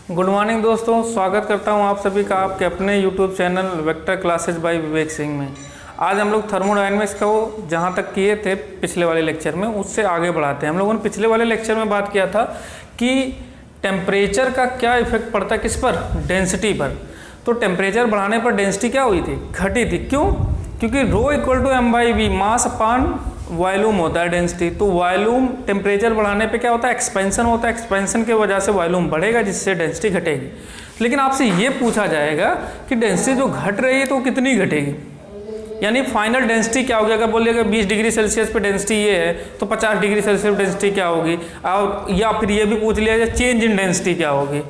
Good morning दोस्तों, स्वागत करता हूं आप सभी का आपके अपने YouTube channel Vector Classes by Vivek Singh में। आज हम लोग थर्मोडायनेमिक्स को जहां तक किए थे पिछले वाले लेक्चर में उससे आगे बढ़ाते हैं। हम लोगों ने पिछले वाले लेक्चर में बात किया था कि टेम्परेचर का क्या इफेक्ट पड़ता है, किस पर, डेंसिटी पर। तो टेम्परेचर बढ़ाने पर डेंसिटी क्या हुई थी, घटी थी। क्यों? क्योंकि rho equal to M by V, mass upon volume होता है डेंसिटी। तो वॉल्यूम टेम्परेचर बढ़ाने पे क्या होता है, एक्सपेंशन होता है। एक्सपेंशन के वजह से वॉल्यूम बढ़ेगा जिससे डेंसिटी घटेगी। लेकिन आपसे ये पूछा जाएगा कि डेंसिटी जो घट रही है तो कितनी घटेगी, यानी फाइनल डेंसिटी क्या होगी। अगर बोलिएगा 20 डिग्री सेल्सियस पे डेंसिटी ये है तो 50 डिग्री सेल्सियस डेंसिटी क्या होगी, और या फिर ये भी पूछ लिया जाए चेंज इन डेंसिटी क्या होगी।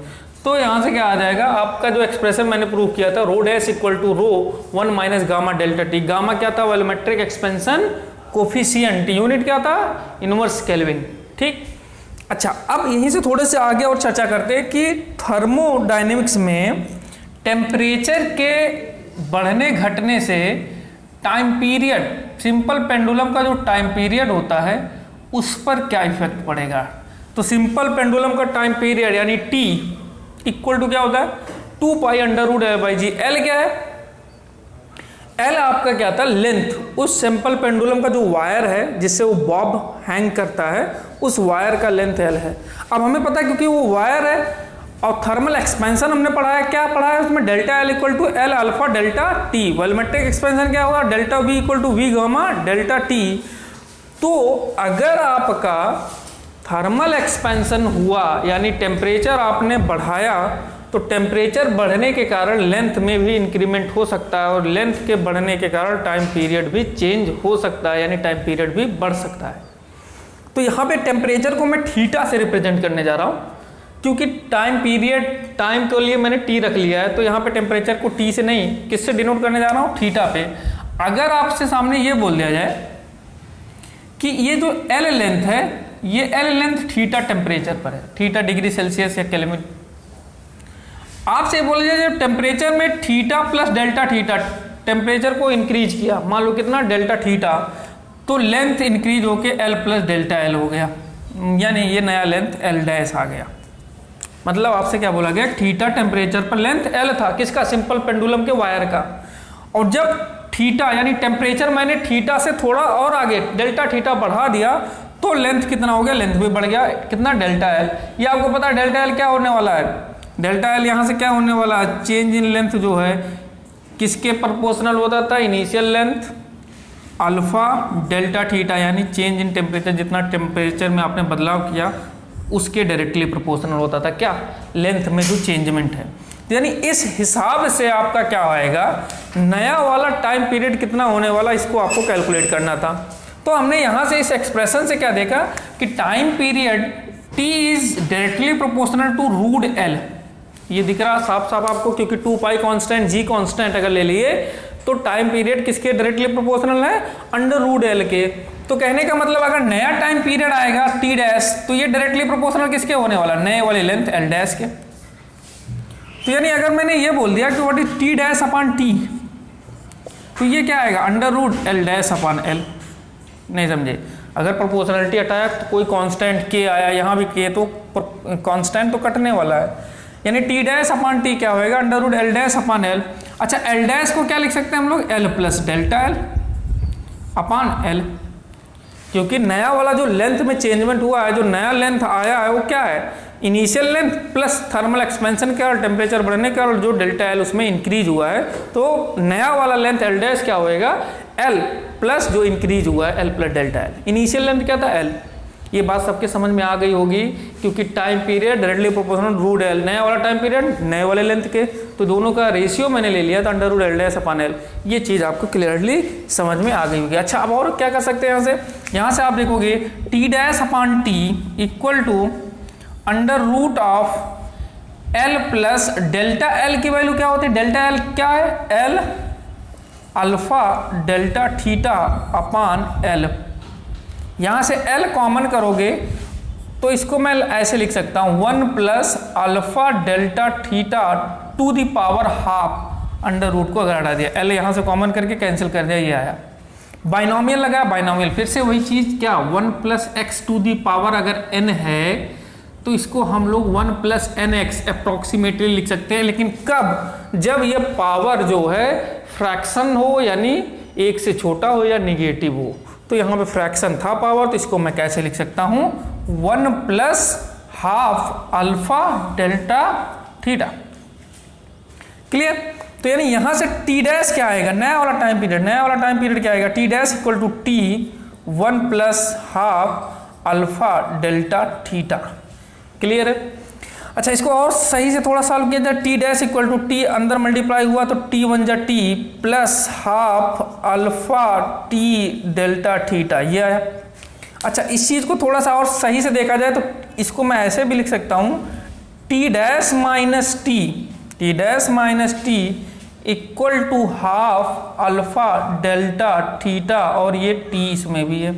तो यहाँ से क्या आ जाएगा, आपका जो एक्सप्रेशन मैंने प्रूव किया था, rho dash equal to rho 1 minus gamma delta T. Gamma क्या था, वॉल्यूमेट्रिक एक्सपेंशन कोफिशिएंट, यूनिट क्या था, इनवर्स केल्विन। ठीक, अच्छा, अब यहीं से थोड़े से आगे और चर्चा करते हैं कि थर्मोडायनेमिक्स में टेम्परेचर के बढ़ने घटने से टाइम पीरियड, सिंपल पेंडुलम का जो टाइम पीरियड होता है उस पर क्या इफेक्ट पड़ेगा। तो सिंपल पेंडुलम का टाइम पीरियड यानी टी इक्वल टू क्या होता है, 2 pi under root L by G. L क्या है, एल आपका क्या था, लेंथ। उस सिंपल पेंडुलम का जो वायर है जिससे वो बॉब हैंग करता है, उस वायर का लेंथ एल है। अब हमें पता है क्योंकि वो वायर है, और थर्मल एक्सपेंशन हमने पढ़ा है, क्या पढ़ा है उसमें, delta L equal to L alpha delta T. Volumetric expansion क्या होगा, delta V equal to V gamma delta T. तो अगर आपका थर्मल एक्सपेंशन हुआ यानी टेम्परेचर आपने बढ़ाया, तो टेम्परेचर बढ़ने के कारण लेंथ में भी इंक्रीमेंट हो सकता है, और लेंथ के बढ़ने के कारण टाइम पीरियड भी चेंज हो सकता है, यानी टाइम पीरियड भी बढ़ सकता है। तो यहाँ पे टेम्परेचर को मैं थीटा से रिप्रेजेंट करने जा रहा हूँ, क्योंकि टाइम पीरियड, टाइम के लिए मैंने टी रख लिया है, तो यहाँ पे टेम्परेचर को टी से नहीं, किससे डिनोट करने जा रहा हूँ, थीटा पे। अगर आपसे सामने ये बोल दिया जाए कि ये जो एल लेंथ है, ये एल लेंथ थीटा टेम्परेचर पर है, थीटा डिग्री सेल्सियस या केल्विन। आपसे बोला जाए टेम्परेचर में theta plus delta theta, temperature को इंक्रीज किया, मान लो कितना, डेल्टा थीटा, तो लेंथ इंक्रीज होके एल प्लस डेल्टा एल हो गया, यानी ये नया लेंथ एल डैश आ गया। मतलब आपसे क्या बोला गया, थीटा टेम्परेचर पर लेंथ एल था, किसका, सिंपल पेंडुलम के वायर का। और जब थीटा यानी टेम्परेचर मैंने थीटा से थोड़ा और आगे डेल्टा थीटा बढ़ा दिया, तो लेंथ कितना हो गया, लेंथ भी बढ़ गया, कितना, डेल्टा एल। ये आपको पता है डेल्टा एल क्या होने वाला है, डेल्टा एल यहाँ से क्या होने वाला है, चेंज इन लेंथ जो है किसके प्रोपोर्शनल होता था, initial length alpha delta theta, यानी चेंज इन टेम्परेचर, जितना टेम्परेचर में आपने बदलाव किया उसके डायरेक्टली प्रोपोर्शनल होता था क्या, लेंथ में जो चेंजमेंट है। यानी इस हिसाब से आपका क्या आएगा, नया वाला टाइम पीरियड कितना होने वाला, इसको आपको कैलकुलेट करना था। तो हमने यहाँ से इस एक्सप्रेशन से क्या देखा कि time period T is directly proportional to root L. ये दिख रहा साफ साफ आपको, क्योंकि 2 पाई कांस्टेंट, जी कांस्टेंट अगर ले लिए तो टाइम पीरियड किसके डायरेक्टली प्रोपोर्शनल है, अंडर रूट एल के। तो कहने का मतलब अगर नया टाइम पीरियड आएगा टी डैश, तो ये डायरेक्टली प्रोपोर्शनल किसके होने वाला, नए वाले लेंथ एल डैश के। तो यानी अगर मैंने ये बोल दिया कि what is T dash upon T, तो ये क्या आएगा, under root L dash upon L. नहीं समझे, अगर प्रोपोर्शनलिटी हटाया तो कोई कांस्टेंट के आया, यहाँ भी के, तो कांस्टेंट तो कटने वाला है, यानी टी डैश अपॉन टी क्या होएगा, under root L dash upon L. अच्छा, एल डैश को क्या लिख सकते हैं हम लोग, L plus delta L upon L, क्योंकि नया वाला जो लेंथ में चेंजमेंट हुआ है, जो नया लेंथ आया है वो क्या है, initial length plus thermal expansion का और टेम्परेचर बढ़ने का, और जो डेल्टा एल उसमें इंक्रीज हुआ है, तो नया वाला लेंथ एल डैश क्या होएगा, एल प्लस जो इंक्रीज हुआ है L plus delta L. Initial length क्या था, एल। ये बात सबके समझ में आ गई होगी, क्योंकि time period directly proportional root L, नया वाला टाइम पीरियड नए वाले लेंथ के, तो दोनों का रेशियो मैंने ले लिया था under root L dash upon L. ये चीज़ आपको क्लियरली समझ में आ गई होगी। अच्छा, अब और क्या कर सकते हैं यहाँ से आप देखोगे T dash upon T equal to under root of L plus delta L की वैल्यू क्या होती है, डेल्टा एल क्या है, L alpha delta theta upon L. यहाँ से एल कॉमन करोगे तो इसको मैं ऐसे लिख सकता हूँ, 1 plus alpha delta theta to the power half, under root को अगर हटा दिया, एल यहाँ से कॉमन करके कैंसिल कर दिया, ये आया। बाइनोमियल लगाया, बाइनोमियल फिर से वही चीज़ क्या, 1 plus X to the power अगर n है तो इसको हम लोग 1 + nx अप्रोक्सीमेटली लिख सकते हैं। लेकिन कब? जब ये पावर जो है फ्रैक्शन हो, यानी 1 से छोटा हो या निगेटिव हो। तो यहाँ पे फ्रैक्शन था पावर, तो इसको मैं कैसे लिख सकता हूँ? 1 + half alpha delta theta. Clear? तो यानी यहां से टी डैश क्या आएगा? नया वाला टाइम पीरियड, नया वाला टाइम पीरियड क्या आएगा? T dash equal to T 1 + half alpha delta theta. Clear है? अच्छा, इसको और सही से थोड़ा सॉल्व किया जाए। T dash equal to T अंदर मल्टीप्लाई हुआ तो टी 1 जा T plus half alpha T delta theta, ये आया। अच्छा, इस चीज को थोड़ा सा और सही से देखा जाए तो इसको मैं ऐसे भी लिख सकता हूं, T dash minus T equal to half alpha delta theta, और ये टी इसमें भी है।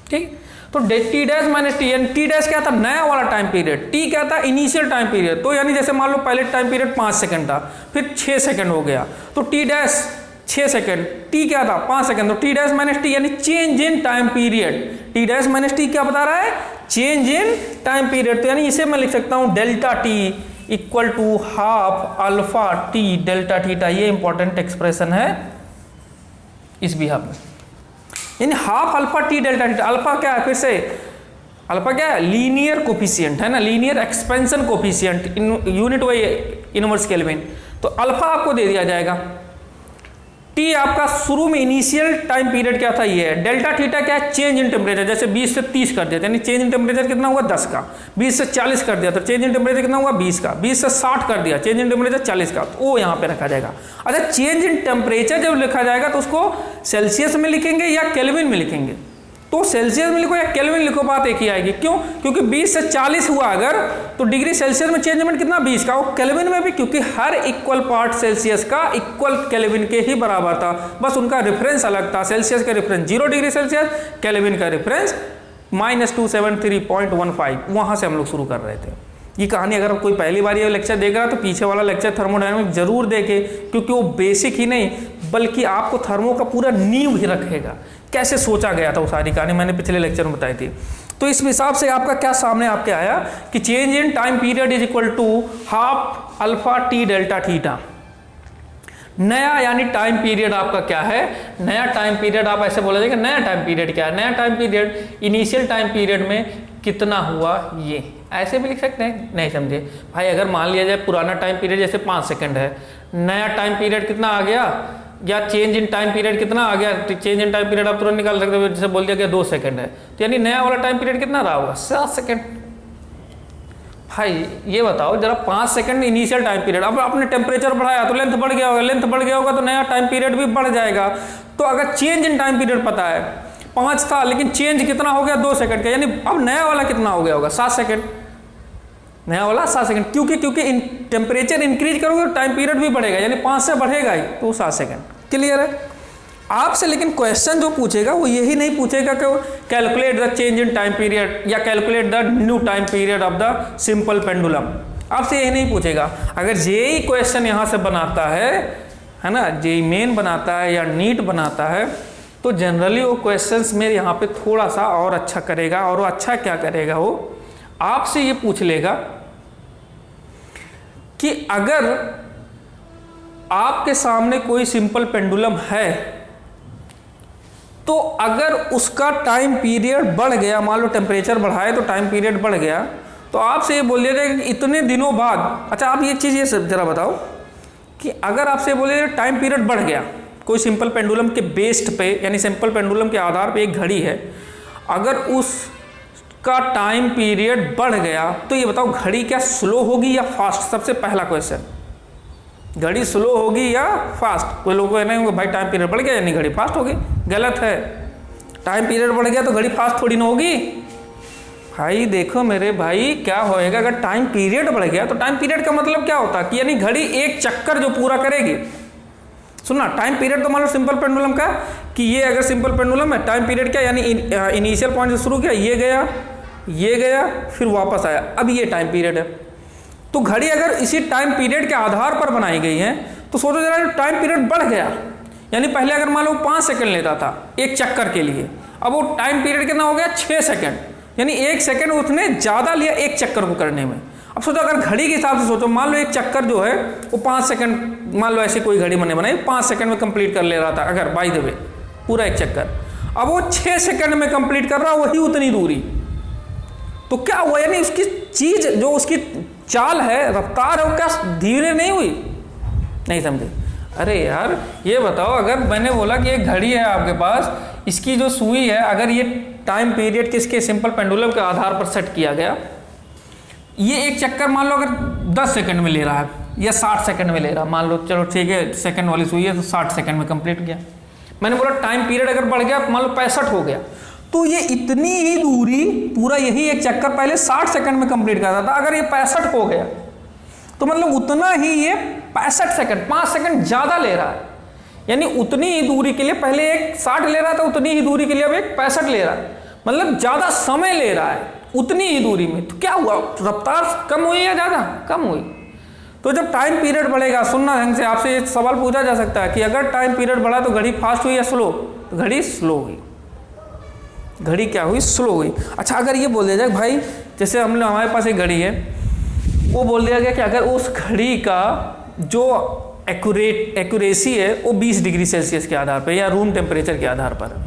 ठीक, तो टी डैश माइनस टी, यानी टी डैश क्या था? नया वाला टाइम पीरियड। टी क्या था? Initial time period. तो यानी जैसे मान लो पहले टाइम पीरियड 5 सेकंड था, फिर 6 सेकंड हो गया, तो टी डैश 6 सेकंड, टी क्या था? 5 सेकंड, तो टी डैश माइनस टी यानी change in time period. T dash minus T क्या बता रहा है? Change in time period. तो यानी इसे मैं लिख सकता हूं delta T equal to half alpha T delta theta. ये इंपॉर्टेंट एक्सप्रेशन है इस बिहाफ में, यानी half alpha T delta theta. Alpha क्या है? फिर से अल्फा क्या है? लीनियर कोफिशिएंट है ना, linear expansion coefficient, unit by inverse kelvin. तो अल्फा आपको दे दिया जाएगा। टी आपका शुरू में इनिशियल टाइम पीरियड क्या था? ये है। डेल्टा थीटा क्या है? Change in temperature. जैसे 20 से 30 कर दिया, यानी चेंज इन टेम्परेचर कितना हुआ? 10 का। 20 से 40 कर दिया तो चेंज इन टेम्परेचर कितना हुआ? 20 का। 20 से 60 कर दिया, चेंज इन टेम्परेचर 40 का, तो वो यहाँ पे रखा जाएगा। अच्छा, चेंज इन टेम्परेचर जब लिखा जाएगा तो उसको सेल्सियस में लिखेंगे या केल्विन में लिखेंगे? तो सेल्सियस में लिखो या केल्विन लिखो, बात एक ही आएगी। क्यों? क्योंकि 20 से 40 हुआ अगर, तो डिग्री सेल्सियस में चेंजमेंट कितना? 20 का। और केल्विन में भी, क्योंकि हर इक्वल पार्ट सेल्सियस का इक्वल केल्विन के ही बराबर था, बस उनका रेफरेंस अलग था। सेल्सियस का रेफरेंस 0 डिग्री सेल्सियस, केल्विन का रेफरेंस -273.15। वहां से हम लोग शुरू कर रहे थे। ये कहानी अगर कोई पहली बार ये लेक्चर देख रहा है तो पीछे वाला लेक्चर थर्मोडायनामिक जरूर देखे, क्योंकि वो बेसिक ही नहीं बल्कि आपको थर्मो का पूरा नींव ही रखेगा। कैसे सोचा गया था वो सारी कहानी मैंने पिछले लेक्चर में बताई थी। तो इस हिसाब से आपका क्या सामने आपके आया कि change in time period is equal to half alpha T delta theta. नया यानी टाइम पीरियड आपका क्या है? नया टाइम पीरियड आप ऐसे बोला जाएगा, नया टाइम पीरियड क्या है? नया time period initial time period में कितना हुआ, ये ऐसे भी लिख सकते हैं। नहीं समझे भाई? अगर मान लिया जाए पुराना टाइम पीरियड जैसे 5 सेकंड है, नया टाइम पीरियड कितना आ गया, या चेंज इन टाइम पीरियड कितना आ गया? चेंज इन टाइम पीरियड आप तुरंत निकाल सकते हो, जैसे बोल दिया गया 2 सेकंड है, तो यानी नया वाला टाइम पीरियड कितना रहा होगा? 7 सेकंड। भाई ये बताओ जरा, 5 सेकंड इनिशियल टाइम पीरियड, अब आपने टेम्परेचर बढ़ाया तो लेंथ बढ़ गया होगा, लेंथ बढ़ गया होगा तो नया टाइम पीरियड भी बढ़ जाएगा। तो अगर चेंज इन टाइम पीरियड पता है 5 था, लेकिन चेंज कितना हो गया? 2 सेकंड का, यानी अब नया वाला कितना हो गया होगा? 7 सेकंड। नया वाला 7 सेकंड। क्योंकि टेम्परेचर इंक्रीज करोगे तो टाइम पीरियड भी बढ़ेगा, यानी 5 से बढ़ेगा ही, तो 7 सेकंड। क्लियर है आपसे? लेकिन क्वेश्चन जो पूछेगा वो यही नहीं पूछेगा कि calculate the change in time period या calculate the new time period of the simple pendulum, आपसे यही नहीं पूछेगा। अगर जेई क्वेश्चन यहाँ से बनाता है ना, जेई मेन बनाता है या नीट बनाता है, तो जनरली वो क्वेश्चंस में यहाँ पे थोड़ा सा और अच्छा करेगा। और वो अच्छा क्या करेगा? वो आपसे ये पूछ लेगा कि अगर आपके सामने कोई सिंपल पेंडुलम है, तो अगर उसका टाइम पीरियड बढ़ गया, मान लो टेम्परेचर बढ़ाए तो टाइम पीरियड बढ़ गया, तो आपसे ये बोल दिया जाएगा कि इतने दिनों बाद। अच्छा, आप ये चीज़ ये जरा बताओ कि अगर आपसे बोले टाइम पीरियड बढ़ गया, कोई सिंपल पेंडुलम के बेस्ड पे यानी सिंपल पेंडुलम के आधार पे एक घड़ी है, अगर उसका टाइम पीरियड बढ़ गया तो ये बताओ घड़ी क्या स्लो होगी या फास्ट? सबसे पहला क्वेश्चन, घड़ी स्लो होगी या फास्ट? कोई लोग कहना है भाई टाइम पीरियड बढ़ गया यानी घड़ी फास्ट होगी। गलत है। टाइम पीरियड बढ़ गया तो घड़ी फास्ट थोड़ी ना होगी। भाई देखो मेरे भाई, क्या होएगा अगर टाइम पीरियड बढ़ गया? तो टाइम पीरियड का मतलब क्या होता है कि यानी घड़ी एक चक्कर जो पूरा करेगी। सुनना, टाइम पीरियड तो मान लो सिंपल पेंडुलम का कि ये अगर सिंपल पेंडुलम है, टाइम पीरियड क्या यानी इनिशियल पॉइंट से शुरू किया, ये गया फिर वापस आया, अब ये टाइम पीरियड है। तो घड़ी अगर इसी टाइम पीरियड के आधार पर बनाई गई है तो सोचो जरा, टाइम पीरियड बढ़ गया, यानी पहले अगर मान लो 5 सेकंड लेता था एक चक्कर के लिए, अब वो टाइम पीरियड कितना हो गया? 6 सेकंड। यानी 1 सेकंड उसने ज़्यादा लिया एक चक्कर को करने में। अब सोचो अगर घड़ी के हिसाब से सोचो, मान लो एक चक्कर जो है वो 5 सेकंड, मान लो ऐसी कोई घड़ी मैंने बनाई 5 सेकंड में कंप्लीट कर ले रहा था अगर बाय द वे पूरा एक चक्कर, अब वो 6 सेकंड में कंप्लीट कर रहा वही उतनी दूरी, तो क्या हुआ, यानी उसकी चीज जो उसकी चाल है, रफ्तार है, वो क्या धीरे नहीं हुई? नहीं समझे? अरे यार ये बताओ, अगर मैंने बोला कि एक घड़ी है आपके पास, इसकी जो सुई है अगर ये टाइम पीरियड किसके सिंपल पेंडुलम के आधार पर सेट किया गया, ये एक चक्कर मान लो अगर 10 सेकंड में ले रहा है या 60 सेकंड में ले रहा है, मान लो चलो ठीक है सेकंड वाली सुई है तो 60 सेकंड में कंप्लीट किया। मैंने बोला टाइम पीरियड अगर बढ़ गया मान लो 65 हो गया, तो ये इतनी ही दूरी पूरा यही एक चक्कर पहले 60 सेकंड में कंप्लीट करता था, अगर ये 65 हो गया तो मतलब उतना ही ये 65 सेकंड 5 सेकंड ज्यादा ले रहा है, यानी उतनी ही दूरी के लिए पहले एक 60 ले रहा था, उतनी ही दूरी के लिए अब एक 65 ले रहा है, मतलब ज्यादा समय ले रहा है उतनी ही दूरी में। तो क्या हुआ, रफ्तार कम हुई या ज्यादा? कम हुई। तो जब टाइम पीरियड बढ़ेगा, सुनना ढंग से, आपसे एक सवाल पूछा जा सकता है कि अगर टाइम पीरियड बढ़ा तो घड़ी फास्ट हुई या स्लो? तो घड़ी स्लो हुई। घड़ी क्या हुई? स्लो हुई। अच्छा अगर ये बोल दिया जाए भाई, जैसे हमने हमारे पास एक घड़ी है, वो बोल दिया गया कि अगर उस घड़ी का जो एक्यूरेसी है वो 20 डिग्री सेल्सियस के आधार पर या रूम टेम्परेचर के आधार पर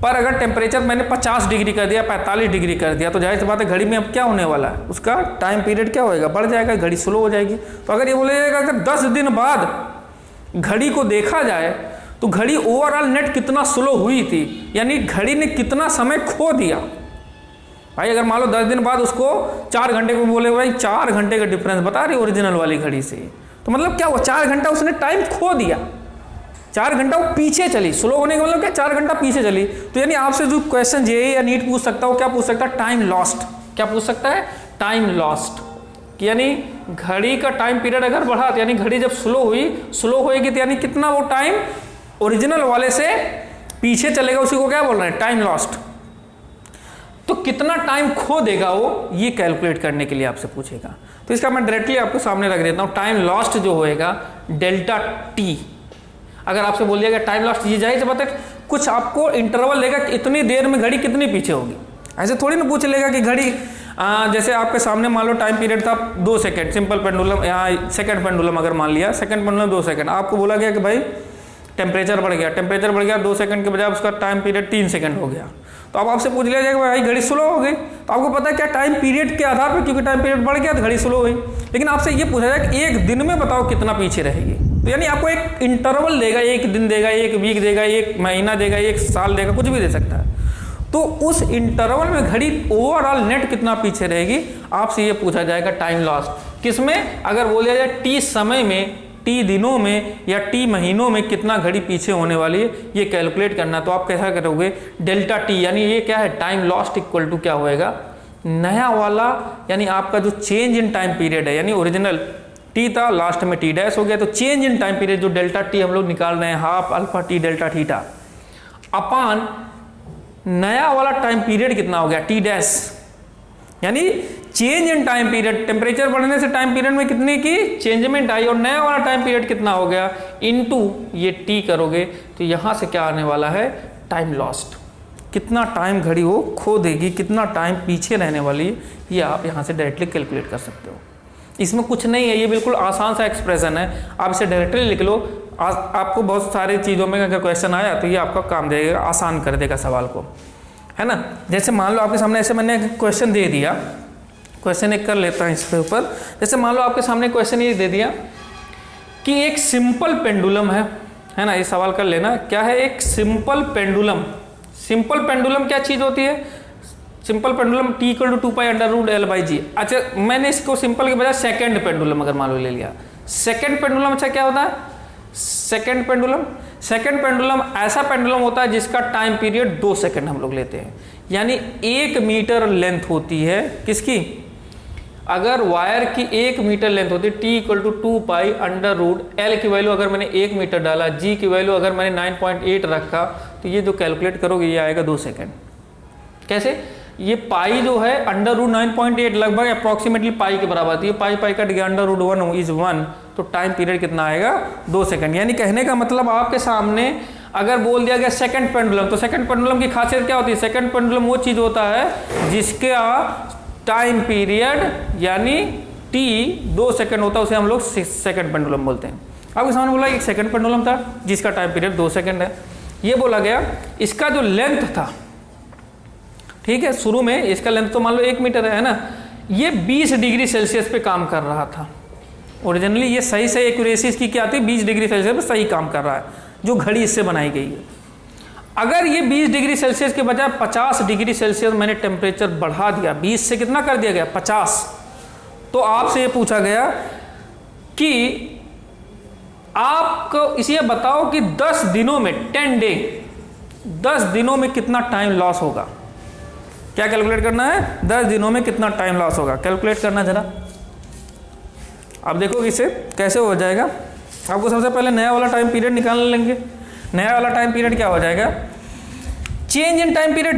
अगर टेम्परेचर मैंने 50 डिग्री कर दिया, 45 डिग्री कर दिया, तो जाहिर सी बात है घड़ी में अब क्या होने वाला है, उसका टाइम पीरियड क्या होएगा? बढ़ जाएगा, घड़ी स्लो हो जाएगी। तो अगर ये बोला जाएगा अगर 10 दिन बाद घड़ी को देखा जाए तो घड़ी ओवरऑल नेट कितना स्लो हुई थी, यानी घड़ी ने कितना समय खो दिया। भाई अगर मान लो 10 दिन बाद उसको 4 घंटे को बोले भाई 4 घंटे का डिफरेंस बता रही ओरिजिनल वाली घड़ी से, तो मतलब क्या हुआ, 4 घंटा उसने टाइम खो दिया, 4 घंटा वो पीछे चली। स्लो होने का मतलब क्या, 4 घंटा पीछे चली। तो यानी आपसे जो क्वेश्चन जेईई या नीट पूछ सकता है वो क्या पूछ सकता है? Time lost. क्या पूछ सकता है? Time lost. यानी घड़ी का टाइम पीरियड अगर बढ़ा तो यानी घड़ी जब स्लो होएगी तो यानी कितना वो टाइम ओरिजिनल वाले से पीछे चलेगा, उसी को क्या बोल रहे हैं? Time lost. तो कितना टाइम खो देगा वो, ये कैलकुलेट करने के लिए आपसे पूछेगा। तो इसका मैं डायरेक्टली आपको सामने रख देता हूँ। टाइम लॉस्ट जो होएगा डेल्टा टी। अगर आपसे बोल दिया गया टाइम लॉस्ट, ये जाहिर सी बात है कुछ आपको इंटरवल लेगा कि इतनी देर में घड़ी कितनी पीछे होगी। ऐसे थोड़ी ना पूछ लेगा कि घड़ी जैसे आपके सामने मान लो टाइम पीरियड था 2 सेकंड, सिंपल पेंडुलम या सेकंड पेंडुलम अगर मान लिया, सेकंड पेंडुलम 2 सेकंड, आपको बोला गया कि भाई टेम्परेचर बढ़ गया 2 सेकंड के बजाय उसका टाइम पीरियड 3 सेकंड हो गया। तो अब आपसे पूछ लिया जाएगा भाई घड़ी स्लो हो गई, तो आपको पता है क्या टाइम पीरियड के आधार पर, क्योंकि टाइम पीरियड बढ़ गया तो घड़ी स्लो हुई। लेकिन आपसे ये पूछा जाए कि एक दिन में बताओ कितना पीछे रहेगी, तो यानी आपको एक इंटरवल देगा, 1 दिन देगा, 1 वीक देगा, 1 महीना देगा, 1 साल देगा, कुछ भी दे सकता है। तो उस इंटरवल में घड़ी ओवरऑल नेट कितना पीछे रहेगी, आपसे ये पूछा जाएगा टाइम लॉस। किसमें? अगर बोला जाए टी समय में, टी दिनों में या टी महीनों में कितना घड़ी पीछे होने वाली है, ये कैलकुलेट करना। तो आप कैसा करोगे? डेल्टा टी, यानी ये क्या है? टाइम लॉस्ट इक्वल टू क्या होएगा? नया वाला, यानी आपका जो चेंज इन टाइम पीरियड है, यानी ओरिजिनल टी था, लास्ट में टी डैश हो गया, तो चेंज इन टाइम पीरियड जो डेल्टा टी हम लोग निकाल रहे हैं, half alpha T delta theta upon नया वाला टाइम पीरियड कितना हो गया? टी डैश, यानी change in time period, temperature बढ़ने से टाइम पीरियड में कितने की चेंजमेंट आई, और नया वाला टाइम पीरियड कितना हो गया, इनटू ये टी करोगे तो यहां से क्या आने वाला है? Time lost. कितना टाइम घड़ी वो खो देगी, कितना टाइम पीछे रहने वाली है, ये आप यहां से डायरेक्टली कैलकुलेट कर सकते हो। इसमें कुछ नहीं है, ये बिल्कुल आसान सा एक्सप्रेशन है, आप इसे डायरेक्टली लिख लो। आपको बहुत सारी चीज़ों में अगर क्वेश्चन आया तो ये आपका काम देगा, आसान कर देगा सवाल को, है ना। जैसे मान लो आपके सामने ऐसे मैंने क्वेश्चन दे दिया, क्वेश्चन एक कर लेता हूँ इसके ऊपर। जैसे मान लो आपके सामने क्वेश्चन ये दे दिया कि एक सिंपल पेंडुलम है ना, ये सवाल कर लेना क्या है? एक सिंपल पेंडुलम। सिंपल पेंडुलम क्या चीज़ होती है? Simple pendulum T = 2π√L/g। अच्छा मैंने इसको सिंपल के बजाय सेकंड पेंडुलम अगर मान लो ले लिया, सेकंड पेंडुलम अच्छा क्या होता है? सेकंड पेंडुलम ऐसा पेंडुलम होता है जिसका टाइम पीरियड 2 सेकंड हम लोग लेते हैं, यानी 1 मीटर लेंथ होती है किसकी? अगर वायर की 1 मीटर लेंथ होती है, T = 2π√L की वैल्यू अगर मैंने 1 मीटर डाला, G की वैल्यू अगर मैंने 9.8 रखा, तो ये जो कैलकुलेट करोगे ये आएगा 2 सेकंड। कैसे? ये पाई जो है √9.8 लगभग अप्रॉक्सीमेटली पाई के बराबर आती है, पाई कट गया, √1 = 1, तो टाइम पीरियड कितना आएगा? 2 सेकंड। यानी कहने का मतलब आपके सामने अगर बोल दिया गया सेकंड पेंडुलम, तो सेकंड पेंडुलम की खासियत क्या होती है? सेकंड पेंडुलम वो चीज़ होता है जिसका टाइम पीरियड यानी t 2 सेकंड होता है, उसे हम लोग सेकंड पेंडुलम बोलते हैं। आपके सामने बोला एक सेकंड पेंडुलम था जिसका टाइम पीरियड 2 सेकंड है। ये बोला गया इसका जो लेंथ था, ठीक है, शुरू में इसका लेंथ तो मान लो 1 मीटर है ना, ये 20 डिग्री सेल्सियस पे काम कर रहा था। ओरिजिनली ये सही से एक्यूरेसी इसकी क्या थी? 20 डिग्री सेल्सियस पे सही काम कर रहा है, जो घड़ी इससे बनाई गई है। अगर ये 20 डिग्री सेल्सियस के बजाय 50 डिग्री सेल्सियस मैंने टेम्परेचर बढ़ा दिया, 20 से कितना कर दिया गया? 50, तो आपसे ये पूछा गया कि आपको इसे बताओ कि 10 दिनों में 10 डे 10 दिनों में कितना टाइम लॉस होगा। क्या कैलकुलेट करना है? 10 दिनों में कितना टाइम लॉस होगा, कैलकुलेट करना जरा। आप देखो इसे कैसे हो जाएगा। आपको सबसे पहले नया वाला टाइम पीरियड निकाल लेंगे। नया वाला टाइम पीरियड क्या हो जाएगा? Change in time period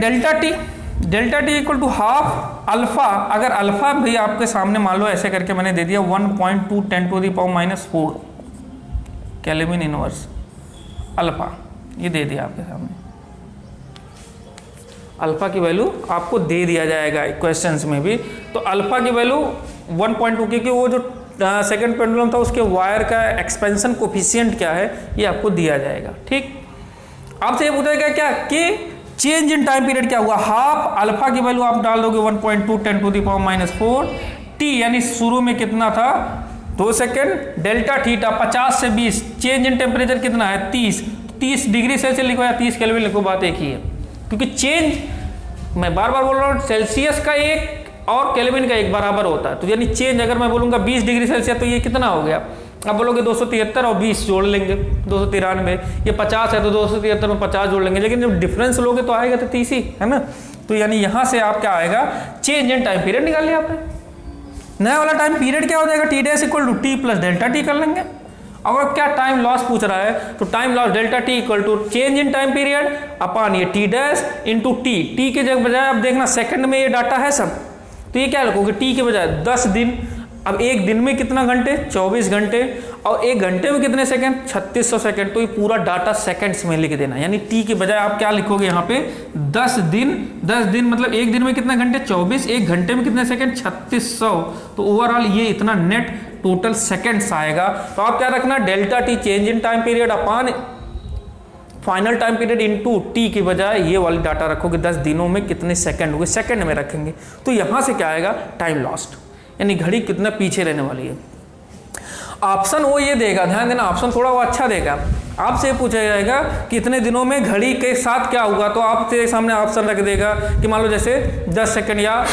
delta T equal to half alpha. अगर अल्फा भी आपके सामने मान लो ऐसे करके मैंने दे दिया 1.2 10⁻⁴ केल्विन इनवर्स अल्फा, ये दे दिया आपके सामने। अल्फा की वैल्यू आपको दे दिया जाएगा क्वेश्चंस में भी। तो अल्फा की वैल्यू 1.2, क्योंकि वो जो सेकंड पेंडुलम था उसके वायर का एक्सपेंशन कोफिशिएंट क्या है ये आपको दिया जाएगा। ठीक, आपसे ये पूछा गया क्या कि चेंज इन टाइम पीरियड क्या हुआ? हाफ अल्फा की वैल्यू आप डाल दोगे 1.2 10⁻⁴ टी यानी शुरू में कितना था? 2 सेकेंड। डेल्टा थीटा 50 से 20, चेंज इन टेम्परेचर कितना है? 30 डिग्री सेल्सियस लिखो या 30 केल्विन लिखो, बात एक ही है। क्योंकि चेंज मैं बार बार बोल रहा हूँ सेल्सियस का एक और केल्विन का एक बराबर होता है। तो यानी चेंज अगर मैं बोलूँगा 20 डिग्री सेल्सियस तो ये कितना हो गया? आप बोलोगे 273 और 20 जोड़ लेंगे 293, ये 50 है तो 273 में 50 जोड़ लेंगे, लेकिन जब डिफरेंस लोगे तो आएगा तो 30 ही है ना। तो यानी यहाँ से आप क्या आएगा? चेंज इन टाइम पीरियड निकाल लिया आपने। नया वाला टाइम पीरियड क्या हो जाएगा? T dash equal to T plus delta T कर लेंगे। और क्या टाइम लॉस पूछ रहा है तो time loss delta T equal to change in time period upon ये T dash into T. T के जगह बजाय आप देखना सेकंड में ये डाटा है सब, तो ये क्या लिखोगे? टी के बजाय 10 दिन। अब एक दिन में कितना घंटे? 24 घंटे। और एक घंटे में कितने सेकंड? 3600 सेकंड। तो ये पूरा डाटा सेकंड्स में लिख देना, यानी टी के बजाय आप क्या लिखोगे यहाँ पे? 10 दिन। 10 दिन मतलब एक दिन में कितने घंटे? 24। एक घंटे में कितने सेकंड? 3600। तो ओवरऑल ये इतना नेट टोटल सेकंड्स आएगा। तो आप क्या रखना? Delta T change in time period upon final time period into T की बजाय ये वाली डाटा रखोगे 10 दिनों में कितने सेकंड हुए, सेकंड में रखेंगे। तो यहाँ से क्या आएगा? टाइम लॉस्ट, यानी घड़ी कितना पीछे रहने वाली है। ऑप्शन वो ये देगा, ध्यान देना, ऑप्शन थोड़ा वो अच्छा देगा। आपसे पूछा जाएगा कितने दिनों में घड़ी के साथ क्या होगा, तो आपके सामने ऑप्शन रख देगा कि मान लो जैसे 10 सेकंड या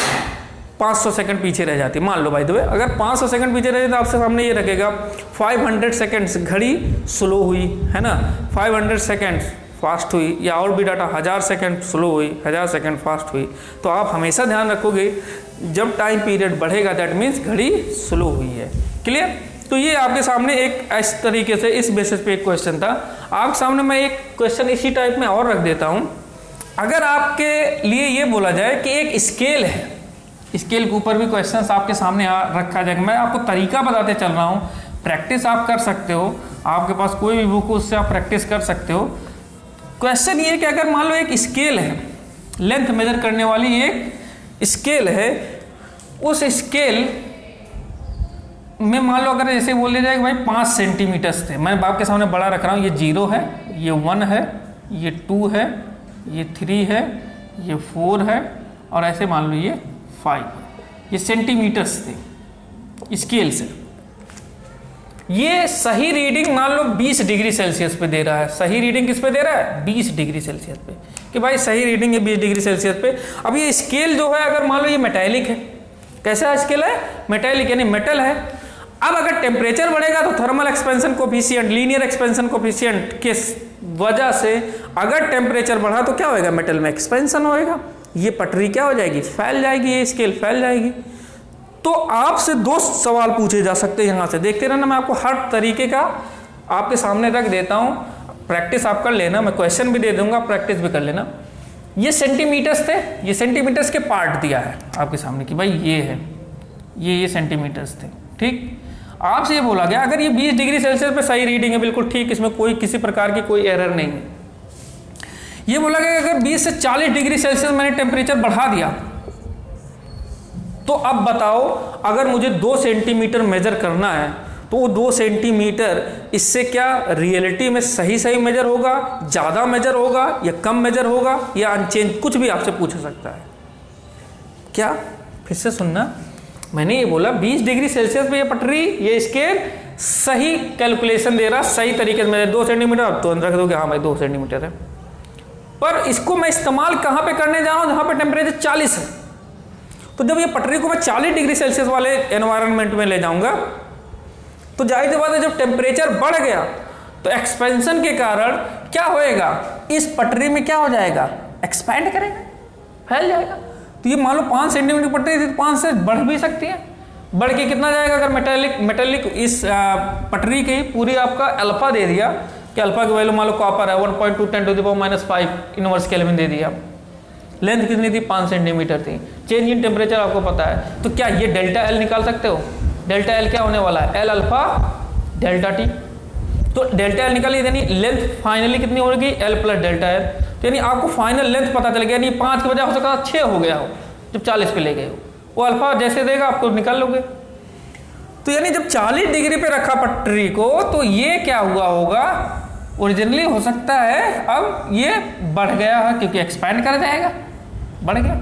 500 सेकंड पीछे रह जाती, मान लो भाई दो, अगर 500 सेकंड पीछे रह जाए तो आपसे सामने ये रखेगा 500 सेकंड्स घड़ी स्लो हुई है ना, 500 सेकंड्स फास्ट हुई, या और भी डाटा 1000 सेकंड स्लो हुई, 1000 सेकंड फास्ट हुई। तो आप हमेशा ध्यान रखोगे जब टाइम पीरियड बढ़ेगा दैट मीन्स घड़ी स्लो हुई है। क्लियर? तो ये आपके सामने एक इस तरीके से इस बेसिस पे एक क्वेश्चन था। आपके सामने मैं एक क्वेश्चन इसी टाइप में और रख देता हूँ। अगर आपके लिए ये बोला जाए कि एक स्केल है, स्केल के ऊपर भी क्वेश्चंस आपके सामने रखा जाएगा, मैं आपको तरीका बताते चल रहा हूँ, प्रैक्टिस आप कर सकते हो, आपके पास कोई भी बुक हो उससे आप प्रैक्टिस कर सकते हो। क्वेश्चन ये कि अगर मान लो एक स्केल है, लेंथ मेजर करने वाली एक स्केल है, उस स्केल में मान लो अगर ऐसे बोल दिया जाए कि भाई 5 सेंटीमीटर्स थे, मैं आपके सामने बड़ा रख रहा हूँ, ये 0 है, ये 1 है, ये 2 है, ये 3 है, ये 4 है, और ऐसे मान लो ये 5, ये सेंटीमीटर्स थे स्केल से। ये सही रीडिंग मान लो 20 डिग्री सेल्सियस पे दे रहा है। सही रीडिंग किस पे दे रहा है? 20 डिग्री सेल्सियस पे, कि भाई सही रीडिंग है 20 डिग्री सेल्सियस पे। अब ये स्केल जो है अगर मान लो ये मेटालिक है, कैसा स्केल है? मेटालिक, यानी मेटल है। अब अगर टेम्परेचर बढ़ेगा तो thermal expansion coefficient, linear expansion coefficient के वजह से अगर टेम्परेचर बढ़ा तो क्या होएगा? मेटल में एक्सपेंशन होएगा, ये पटरी क्या हो जाएगी? फैल जाएगी, ये स्केल फैल जाएगी। तो आपसे 2 सवाल पूछे जा सकते हैं यहाँ से, देखते रहना, मैं आपको हर तरीके का आपके सामने रख देता हूँ, प्रैक्टिस आप कर लेना, मैं क्वेश्चन भी दे दूंगा, प्रैक्टिस भी कर लेना। ये सेंटीमीटर्स थे, ये सेंटीमीटर्स के पार्ट दिया है आपके सामने कि भाई ये है, ये सेंटीमीटर्स थे। ठीक, आपसे ये बोला गया अगर ये 20 डिग्री सेल्सियस पे सही रीडिंग है, बिल्कुल ठीक, इसमें कोई किसी प्रकार की कोई एरर नहीं है, ये बोला गया अगर 20 से 40 डिग्री सेल्सियस मैंने टेम्परेचर बढ़ा दिया, तो अब बताओ अगर मुझे 2 सेंटीमीटर मेजर करना है तो वो 2 सेंटीमीटर इससे क्या रियलिटी में सही मेजर होगा, ज़्यादा मेजर होगा या कम मेजर होगा या अनचेंज, कुछ भी आपसे पूछ सकता है। क्या फिर से सुनना, मैंने ये बोला 20 डिग्री सेल्सियस पे ये पटरी, ये स्केल सही कैलकुलेशन दे रहा, सही तरीके से मेरे 2 सेंटीमीटर, अब तो रख दो कि हाँ भाई 2 सेंटीमीटर है। पर इसको मैं इस्तेमाल कहाँ पे करने जा रहा हूँ, जहाँ पे टेम्परेचर 40 है। तो जब ये पटरी को मैं 40 डिग्री सेल्सियस वाले एनवायरनमेंट में ले जाऊंगा तो जाहिर सी बात है जब टेम्परेचर बढ़ गया तो एक्सपेंशन के कारण क्या होएगा, इस पटरी में क्या हो जाएगा, एक्सपैंड करेगा, फैल जाएगा। तो ये मान लो 5 सेंटीमीटर पटरी थी, 5 से बढ़ भी सकती है। बढ़ के कितना जाएगा, अगर मेटेलिक इस पटरी की पूरी आपका अल्फा दे दिया कि अल्फा की वैल्यू मान लो कॉपर है 1.2 10⁻⁵ इनवर्स केल्विन दे दिया। लेंथ कितनी थी, 5 सेंटीमीटर थी। चेंज इन टेम्परेचर आपको पता है, तो क्या ये डेल्टा एल निकाल सकते हो। डेल्टा एल क्या होने वाला है, एल अल्फा डेल्टा टी। तो डेल्टा एल निकालिए, यानी लेंथ फाइनली कितनी होगी, एल प्लस डेल्टा एल। तो यानी आपको फाइनल लेंथ पता चल गया, यानी 5 के बजाय हो सकता है 6 हो गया हो जब 40 पे ले गए हो। वो अल्फा जैसे देगा आपको निकाल लोगे। तो यानी जब 40 डिग्री पे रखा पटरी को तो ये क्या हुआ होगा, ओरिजिनली हो सकता है अब ये बढ़ गया है क्योंकि एक्सपैंड कर जाएगा, बढ़ गया।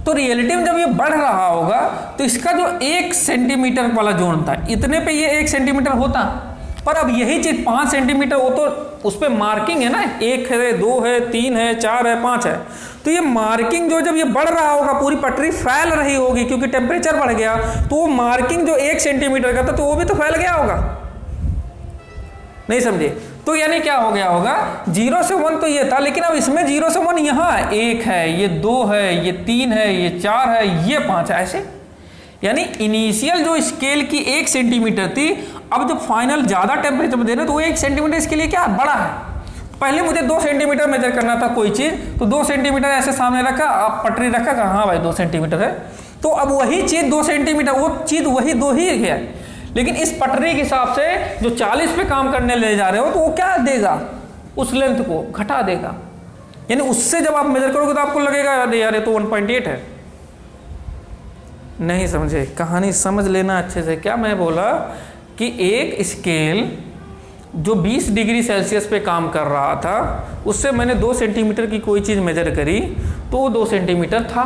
तो रियलिटी में जब ये बढ़ रहा होगा तो इसका जो 1 सेंटीमीटर वाला जोन था, इतने पे ये 1 सेंटीमीटर होता, पर अब यही चीज 5 सेंटीमीटर, वो तो उस पर मार्किंग है ना, 1 है 2 है 3 है 4 है 5 है। तो ये मार्किंग जो जब ये बढ़ रहा होगा, पूरी पटरी फैल रही होगी क्योंकि टेम्परेचर बढ़ गया, तो वो मार्किंग जो 1 सेंटीमीटर का था तो वो भी तो फैल गया होगा, नहीं समझे। तो यानी क्या हो गया होगा, 0 से 1 तो ये था, लेकिन अब इसमें 0 से 1 यहाँ 1 है, ये 2 है, ये 3 है, ये 4 है, ये 5 है, ऐसे। यानी इनिशियल जो स्केल की 1 सेंटीमीटर थी, अब जब फाइनल ज्यादा टेम्परेचर में दे रहे तो वो 1 सेंटीमीटर इसके लिए क्या बड़ा है। पहले मुझे 2 सेंटीमीटर मेजर करना था कोई चीज, तो 2 सेंटीमीटर ऐसे सामने रखा, आप पटरी रखा, कहा हाँ भाई 2 सेंटीमीटर है, तो अब वही चीज 2 सेंटीमीटर, वो चीज वही 2 ही है, लेकिन इस पटरी के हिसाब से जो 40 पे काम करने ले जा रहे हो तो वो क्या देगा, उस लेंथ को घटा देगा। यानी उससे जब आप मेजर करोगे तो आपको लगेगा यार ये तो 1.8 है। नहीं समझे, कहानी समझ लेना अच्छे से। क्या मैं बोला कि एक स्केल जो 20 डिग्री सेल्सियस पे काम कर रहा था, उससे मैंने 2 सेंटीमीटर की कोई चीज़ मेजर करी तो वो 2 सेंटीमीटर था,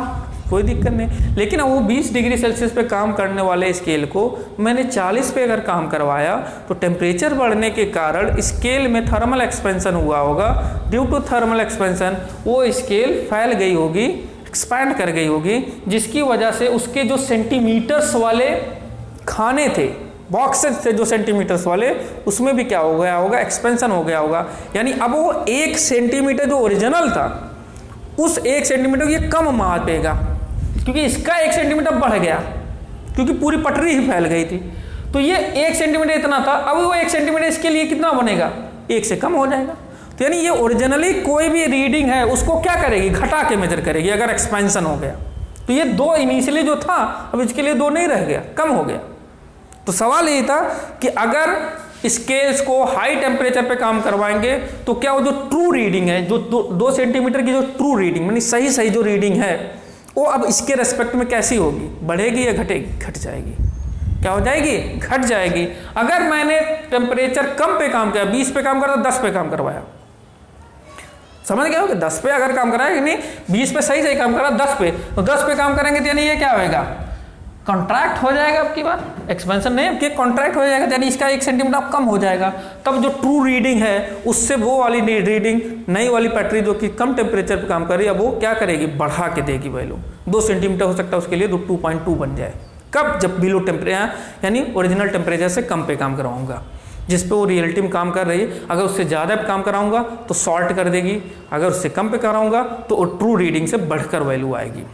कोई दिक्कत नहीं। लेकिन अब वो 20 डिग्री सेल्सियस पे काम करने वाले स्केल को मैंने 40 पे अगर काम करवाया तो टेम्परेचर बढ़ने के कारण स्केल में थर्मल एक्सपेंशन हुआ होगा। ड्यू टू थर्मल एक्सपेंशन वो स्केल फैल गई होगी, एक्सपैंड कर गई होगी, जिसकी वजह से उसके जो सेंटीमीटर्स वाले खाने थे, बॉक्सेस थे जो सेंटीमीटर्स वाले, उसमें भी क्या हो गया होगा, एक्सपेंशन हो गया होगा। यानी अब वो 1 सेंटीमीटर जो ओरिजिनल था, उस 1 सेंटीमीटर को ये कम मापेगा क्योंकि इसका 1 सेंटीमीटर बढ़ गया क्योंकि पूरी पटरी ही फैल गई थी। तो ये 1 सेंटीमीटर इतना था, अब वो 1 सेंटीमीटर इसके लिए कितना बनेगा, 1 से कम हो जाएगा। तो यानी ये ओरिजिनली कोई भी रीडिंग है उसको क्या करेगी, घटा के मेजर करेगी अगर एक्सपेंशन हो गया। तो ये 2 इनिशियली जो था अब इसके लिए 2 नहीं रह गया, कम हो गया। तो सवाल यही था कि अगर स्केल्स को हाई टेम्परेचर पे काम करवाएंगे तो क्या वो जो ट्रू रीडिंग है, जो 2 सेंटीमीटर की जो ट्रू रीडिंग यानी सही जो रीडिंग है, वो अब इसके रेस्पेक्ट में कैसी होगी, बढ़ेगी या घटेगी, घट जाएगी। क्या हो जाएगी, घट जाएगी। अगर मैंने टेम्परेचर कम पे काम किया, 20 पे काम करा, 10 पे काम करवाया, समझ गए हो कि 10 पे अगर काम कराया, यानी 20 पे सही काम करा, 10 पे, तो 10 पे काम करेंगे तो यानी ये क्या होएगा, कॉन्ट्रैक्ट हो जाएगा। आपकी बात एक्सपेंशन नहीं, आपकी कॉन्ट्रैक्ट हो जाएगा, यानी इसका 1 सेंटीमीटर कम हो जाएगा। तब जो ट्रू रीडिंग है उससे वो वाली रीडिंग, नई वाली पटरी जो कि कम टेम्परेचर पे काम कर रही है, अब वो क्या करेगी, बढ़ा के देगी वैल्यू। 2 सेंटीमीटर हो सकता है उसके लिए 2.2 बन जाए। कब, जब बिलो टेम्परेचर यानी ओरिजिनल टेम्परेचर से कम पे काम करवाऊंगा, जिस पे वो रियलिटी में काम कर रही है। अगर उससे ज़्यादा पे काम कराऊंगा तो सॉर्ट कर देगी, अगर उससे कम पे कराऊंगा तो ट्रू रीडिंग से बढ़कर वैल्यू आएगी।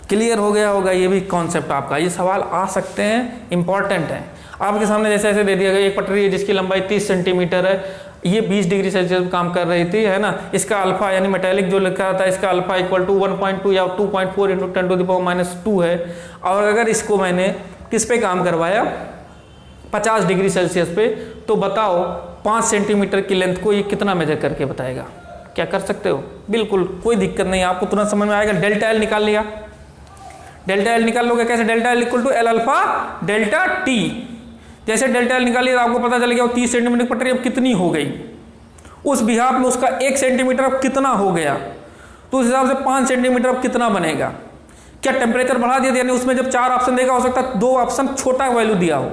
क्लियर हो गया होगा ये भी कॉन्सेप्ट आपका। ये सवाल आ सकते हैं, इंपॉर्टेंट है। आपके सामने जैसे ऐसे दे दिया गया, एक पटरी है जिसकी लंबाई 30 सेंटीमीटर है, ये 20 डिग्री सेल्सियस काम कर रही थी, है ना। इसका अल्फा यानी मेटेलिक जो लिखा था, इसका अल्फा इक्वल टू 1.2 या 2.4 × 10⁻⁻² है। और अगर इसको मैंने किस पे काम करवाया, 50 डिग्री सेल्सियस पे, तो बताओ 5 सेंटीमीटर की लेंथ को ये कितना मेजर करके बताएगा, क्या कर सकते हो, बिल्कुल कोई दिक्कत नहीं, आपको तुरंत समझ में आएगा। डेल्टा एल निकाल लिया, डेल्टा एल निकाल लोगे कैसे, delta L equal to L alpha delta T. जैसे डेल्टा एल निकालिए तो आपको पता चल गया 30 सेंटीमीटर की पटरी अब कितनी हो गई, उस बिहाफ में उसका 1 सेंटीमीटर अब कितना हो गया, तो उस हिसाब से 5 सेंटीमीटर अब कितना बनेगा। क्या टेम्परेचर बढ़ा दिया, यानी उसमें जब 4 ऑप्शन देगा हो सकता है 2 ऑप्शन छोटा वैल्यू दिया हो,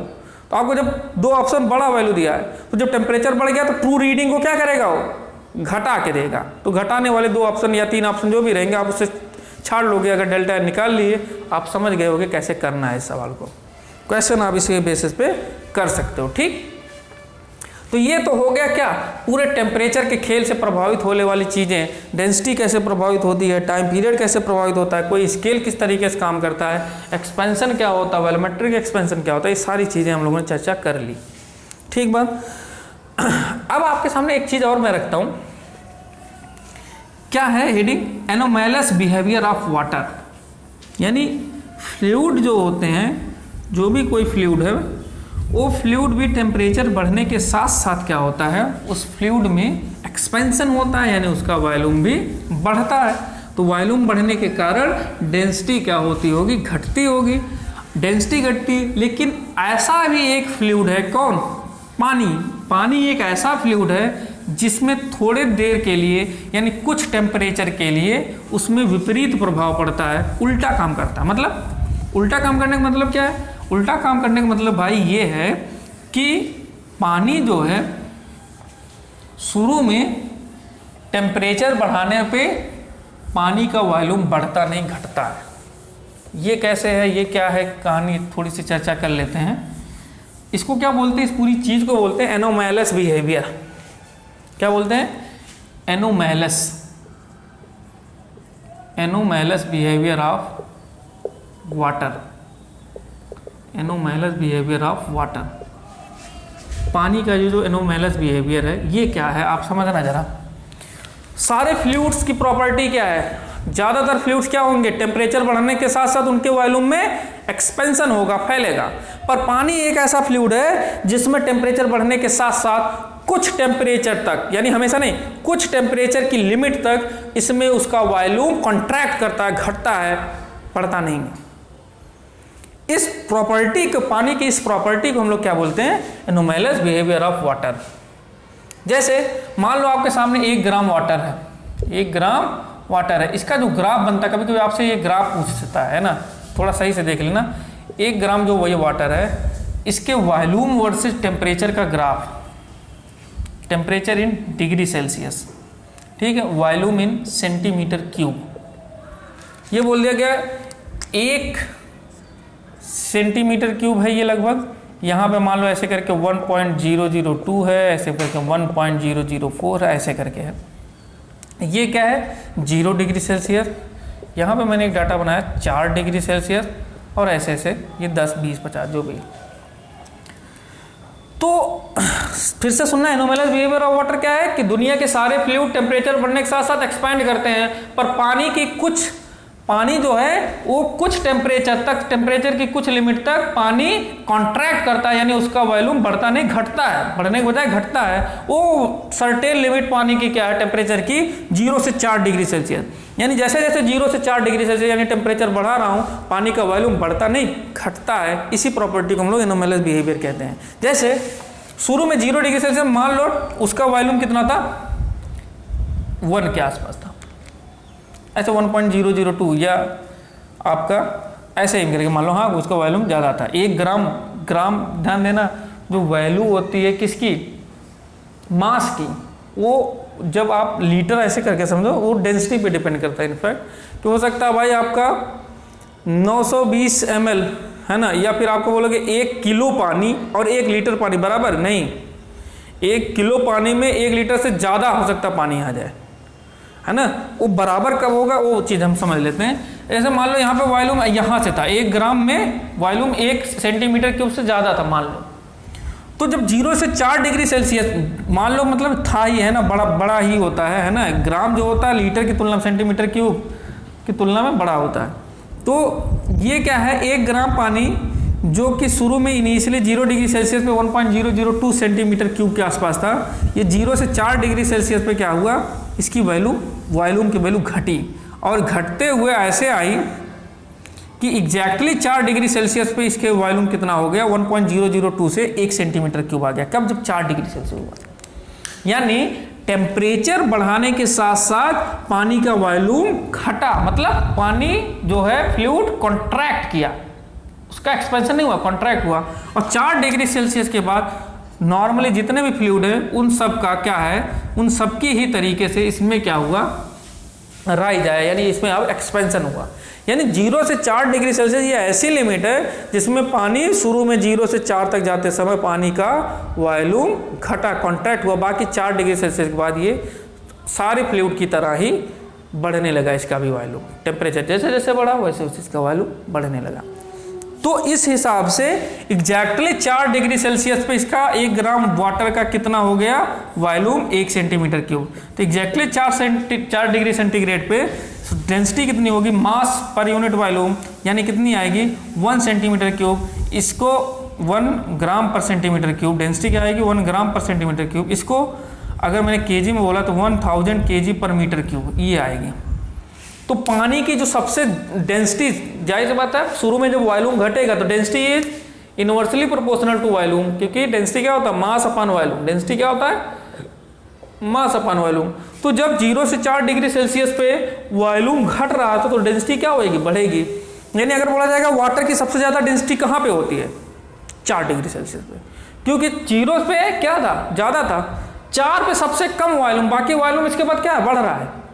तो आपको जब 2 ऑप्शन बड़ा वैल्यू दिया है तो जब टेम्परेचर बढ़ गया तो ट्रू रीडिंग को क्या करेगा, वो घटा के देगा। तो घटाने वाले 2 ऑप्शन या 3 ऑप्शन जो भी रहेंगे आप उससे छाड़ लोगे। अगर डेल्टा एल निकाल लिए आप समझ गए होगे कैसे करना है इस सवाल को। क्वेश्चन आप इसके बेसिस पे कर सकते हो। ठीक, तो ये तो हो गया क्या, पूरे टेम्परेचर के खेल से प्रभावित होने वाली चीज़ें, डेंसिटी कैसे प्रभावित होती है, टाइम पीरियड कैसे प्रभावित होता है, कोई स्केल किस तरीके से काम करता है, एक्सपेंशन क्या होता है, वॉल्यूमेट्रिक एक्सपेंशन क्या होता है, ये सारी चीज़ें हम लोगों ने चर्चा कर ली। ठीक बात। अब आपके सामने एक चीज़ और मैं रखता हूँ, क्या है हेडिंग, एनोमैलस बिहेवियर ऑफ वाटर। यानी फ्लूइड जो होते हैं, जो भी कोई फ्लूइड है, वो फ्लूइड भी टेम्परेचर बढ़ने के साथ साथ क्या होता है, उस फ्लूइड में एक्सपेंशन होता है, यानी उसका वॉल्यूम भी बढ़ता है। तो वॉल्यूम बढ़ने के कारण डेंसिटी क्या होती होगी, घटती होगी। डेंसिटी घटती, लेकिन ऐसा भी एक फ्लूइड है, कौन, पानी। पानी एक ऐसा फ्लूइड है जिसमें थोड़े देर के लिए यानी कुछ टेम्परेचर के लिए उसमें विपरीत प्रभाव पड़ता है, उल्टा काम करता है। मतलब उल्टा काम करने का मतलब क्या है, उल्टा काम करने का मतलब भाई ये है कि पानी जो है शुरू में टेम्परेचर बढ़ाने पे पानी का वॉल्यूम बढ़ता नहीं घटता है। ये कैसे है, ये क्या है कहानी, थोड़ी सी चर्चा कर लेते हैं। इसको क्या बोलते हैं, इस पूरी चीज़ को बोलते हैं एनोमैलस बिहेवियर। क्या बोलते हैं, anomalous, anomalous behaviour of water, anomalous behaviour of water. पानी का जो एनोमैलस बिहेवियर है ये क्या है, आप समझना जरा। सारे फ्लूइड्स की प्रॉपर्टी क्या है, ज़्यादातर फ्लूइड्स क्या होंगे, टेम्परेचर बढ़ने के साथ साथ उनके वॉल्यूम में एक्सपेंशन होगा, फैलेगा। पर पानी एक ऐसा फ्लूइड है जिसमें टेम्परेचर बढ़ने के साथ साथ कुछ टेम्परेचर तक, यानी हमेशा नहीं, कुछ टेम्परेचर की लिमिट तक इसमें उसका वॉल्यूम कॉन्ट्रैक्ट करता है, घटता है, बढ़ता नहीं है। इस प्रॉपर्टी को, पानी की इस प्रॉपर्टी को हम लोग क्या बोलते हैं, एनोमैलस बिहेवियर ऑफ वाटर। जैसे मान लो आपके सामने 1 ग्राम वाटर है, 1 ग्राम वाटर है, इसका जो ग्राफ बनता है, कभी कभी आपसे ये ग्राफ पूछ सकता है ना, थोड़ा सही से देख लेना। 1 ग्राम जो वही वाटर है, इसके वॉल्यूम वर्सेस टेम्परेचर का graph, temperature in degree Celsius, ठीक है, वॉल्यूम इन सेंटीमीटर क्यूब। ये बोल दिया गया 1 सेंटीमीटर क्यूब है ये लगभग, यहाँ पे मान लो ऐसे करके 1.002 है, ऐसे करके 1.004 है, ऐसे करके है। ये क्या है, 0 डिग्री सेल्सियस। यहाँ पे मैंने एक डाटा बनाया 4 डिग्री सेल्सियस, और ऐसे ऐसे ये 10, 20, 50 जो भी। तो फिर से सुनना, एनोमैलस बिहेवियर ऑफ वाटर क्या है कि दुनिया के सारे फ्लूइड टेम्परेचर बढ़ने के साथ साथ एक्सपैंड करते हैं, पर पानी जो है वो कुछ टेम्परेचर तक, टेम्परेचर की कुछ लिमिट तक पानी कॉन्ट्रैक्ट करता है, यानी उसका वॉल्यूम बढ़ता नहीं घटता है, बढ़ने के बजाय घटता है। वो सर्टेन लिमिट पानी की क्या है, टेम्परेचर की 0 से 4 डिग्री सेल्सियस। यानी जैसे जैसे 0 से 4 डिग्री सेल्सियस यानी टेम्परेचर बढ़ा रहा हूँ, पानी का वॉल्यूम बढ़ता नहीं घटता है। इसी प्रॉपर्टी को हम लोग एनोमैलस बिहेवियर कहते हैं। जैसे शुरू में 0 डिग्री सेल्सियस मान लो उसका वॉल्यूम कितना था, 1 के आसपास था, ऐसे 1.002 या आपका ऐसे ही करके मान लो, हाँ उसका वॉल्यूम ज़्यादा था। 1 ग्राम, ध्यान देना, जो वैल्यू होती है किसकी, मास की, वो जब आप लीटर ऐसे करके समझो, वो डेंसिटी पे डिपेंड करता है। इनफैक्ट कि हो सकता है भाई आपका 920 ml है ना, या फिर आपको बोलोगे 1 किलो पानी और 1 लीटर पानी बराबर नहीं, 1 किलो पानी में 1 लीटर से ज़्यादा हो सकता पानी आ जाए, है ना। वो बराबर कब होगा वो चीज़ हम समझ लेते हैं। ऐसे मान लो यहाँ पे वॉल्यूम यहाँ से था, 1 ग्राम में वॉल्यूम 1 सेंटीमीटर क्यूब से ज़्यादा था मान लो, तो जब 0 से 4 डिग्री सेल्सियस मान लो, मतलब था ही है ना, बड़ा ही होता है ना। ग्राम जो होता है लीटर की तुलना में, सेंटीमीटर क्यूब की तुलना में बड़ा होता है। तो ये क्या है, 1 ग्राम पानी जो कि शुरू में इनिशियली 0 डिग्री सेल्सियस पे 1.002 सेंटीमीटर क्यूब के आसपास था, ये 0 से 4 डिग्री सेल्सियस पे क्या हुआ, इसकी वैल्यू, वॉल्यूम की वैल्यू घटी और घटते हुए ऐसे आई कि एग्जैक्टली 4 डिग्री सेल्सियस पे इसके वॉल्यूम कितना हो गया, 1.002 से 1 सेंटीमीटर क्यूब आ गया। कब? जब 4 डिग्री सेल्सियस हुआ। यानी टेम्परेचर बढ़ाने के साथ साथ पानी का वॉल्यूम घटा, मतलब पानी जो है फ्लूइड कॉन्ट्रैक्ट किया, उसका एक्सपेंशन नहीं हुआ, कॉन्ट्रैक्ट हुआ। और 4 डिग्री सेल्सियस के बाद नॉर्मली जितने भी फ्लूइड है उन सब का क्या है, उन सब की ही तरीके से इसमें क्या हुआ, राइज आया, यानी इसमें अब एक्सपेंशन हुआ। यानी 0 से 4 डिग्री सेल्सियस ये ऐसी लिमिट है जिसमें पानी शुरू में 0 से 4 तक जाते समय पानी का वॉल्यूम घटा, कॉन्ट्रैक्ट हुआ। बाकी 4 डिग्री सेल्सियस के बाद ये सारे फ्लूइड की तरह ही बढ़ने लगा इसका भी वॉल्यूम। टेम्परेचर जैसे जैसे बढ़ा वैसे वैसे इसका वॉल्यूम बढ़ने लगा। तो इस हिसाब से एग्जैक्टली 4 डिग्री सेल्सियस पे इसका 1 ग्राम वाटर का कितना हो गया, वॉल्यूम 1 सेंटीमीटर क्यूब। तो एग्जैक्टली 4 डिग्री सेंटीग्रेड पे डेंसिटी कितनी होगी, मास पर यूनिट वॉल्यूम, यानी कितनी आएगी 1 सेंटीमीटर क्यूब। इसको 1 ग्राम पर सेंटीमीटर क्यूब, डेंसिटी क्या आएगी 1 ग्राम पर सेंटीमीटर क्यूब। इसको अगर मैंने केजी में बोला तो 1000 केजी पर मीटर क्यूब ये आएगी। तो पानी की जो सबसे डेंसिटी, जाहिर सी बात है शुरू में जब वॉल्यूम घटेगा तो density is inversely proportional to volume, क्योंकि डेंसिटी क्या होता है, मास अपॉन वॉल्यूम। डेंसिटी क्या होता है, मास अपॉन वॉल्यूम। तो जब 0 से 4 डिग्री सेल्सियस पे वॉल्यूम घट रहा था तो डेंसिटी क्या होगी, बढ़ेगी। यानी अगर बोला जाएगा वाटर की सबसे ज्यादा डेंसिटी कहाँ पे होती है, 4 डिग्री सेल्सियस पे, क्योंकि 0 पे क्या था, ज्यादा था, 4 पे सबसे कम वॉल्यूम, बाकी वॉल्यूम इसके बाद क्या है, बढ़ रहा है।